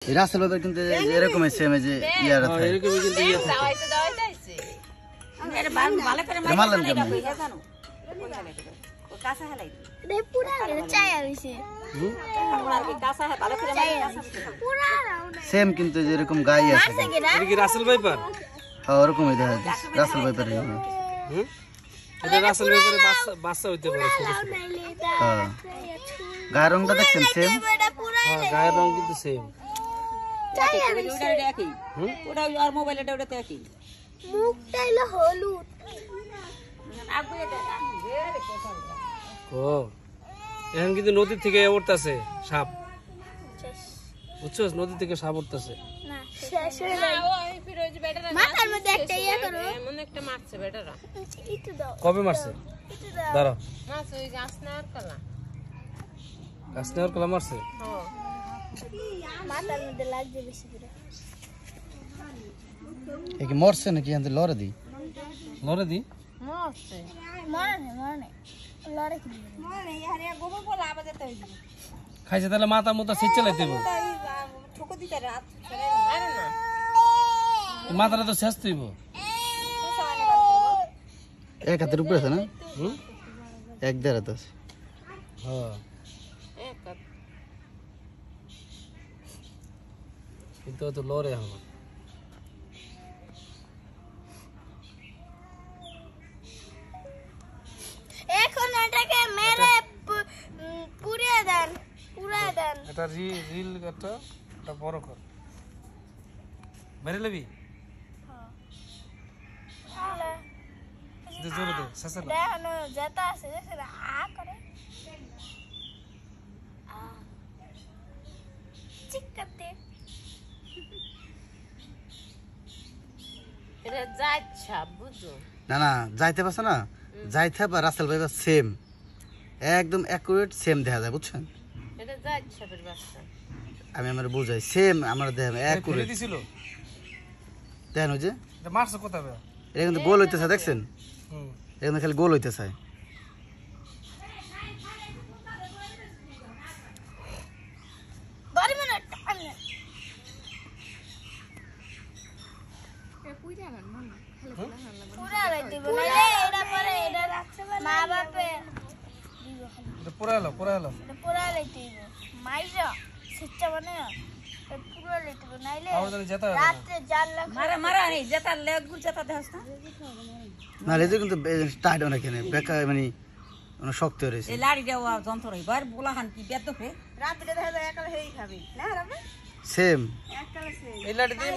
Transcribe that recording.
রাসেল ভাই কিন্তু এরকম সেম যে ইয়ার আছে এরকম কিন্তু ইয়া থাকে এর ভালো করে মারলেন কেন ও কাঁচা হেলাই রে পুরা চাই আইছে আর কি কাঁচা ভালো করে পুরা সেম কিন্তু এরকম গাই আছে এটা কি রাসেল ভাইপার হ্যাঁ ওরকমই দেখা যাচ্ছে রাসেল ভাইপার এটা রাসেল ভাইপারের বাচ্চা হইতে পারে ছোট ছোট হ্যাঁ গায়ের রংটা দেখছেন সেম হ্যাঁ গায়ের রং কিন্তু সেম চাই ওটা একই ওটা আর মোবাইলটা ওটাতে একই মুখটা হলো হলুদ আগুয়ে দেখা ও এখন কিন্তু নদী থেকে উঠতেছে সাপ বুঝছো নদী থেকে সাপ উঠতেছে না শেষ হয়ে গেল ওই ফিরোজ বেটারা মাথার মধ্যে একটা ইয়া করো এমন একটা মারছে বেটারা একটু দাও কবে মারছে একটু দাও দাঁড়াও মাছ ওই গাছ নেওয়ার কলা গাছ নেওয়ার কলা মারছে হ্যাঁ মাথার মধ্যে লাগছে বেশি করে এ কি মরছে নাকি আনতে লড়ে দি লড়ে দি মারছে মরে নেই লড়ে কি মনে ইয়ারে গোবর বলা আবার যেতে হইবে খাইছে তাহলে মাথা মুতা সিট চালাইতে হবে ঠোকো দিতে রাত আরে না মাথাটা তো শেষ তুইব এক হাতের উপরে আছে না হুম এক দেড় হাত আছে হ্যাঁ এক হাত। কিন্তু তো লড়ে এখন এখন এটাকে মেরে পুড়িয়ে দেন এটা রিল একটা এটা বড় কর মেরে লেবি জোরে দে শেষে না দেখুন যেটা আছে সেটা আ করে চিকাতে এটা যাচ্ছা বুঝো না না যাইতে পারছে না যাইতে বা রাসেল ভাই সেম একদম অ্যাকুরেট সেম দেখা যায় বুঝছেন এটা যাচ্ছা বের বাচ্চা আমি আমার বুঝাই সেম আমার দেখা ফেলে অ্যাকুরেট দিছিল দেখেন ওই যে এটা মারছে কোথায় বে এটা কিন্তু গোল হইতেছে দেখছেন হুম এটা কিন্তু খালি গোল হইতেছে বড় মনে টানে পুরা লাই দিব নালে এটা পরে এটা রাখছে মা বাপে এটা পুরা এলো এটা পুরা লাই দিব মাইরা সিচ্চা মানে পুরা লাই দিব নাইলে আবার জানি যেতে হবে না। রাতে জাল লাগ মারা মারা নেই যেটা লেগ গুল যেটা দেখাস না না এটা কিন্তু টাইট অনেক বেকা মানে অনেক শক্ত রয়েছে এই লাড়ি দেওয়া যন্ত্র হইবার বলাহান কি বেদ ধরে রাতে দেখা যায় একালে হেই খাবি না রাবে সেম একালে সে এই লাঠি দিয়ে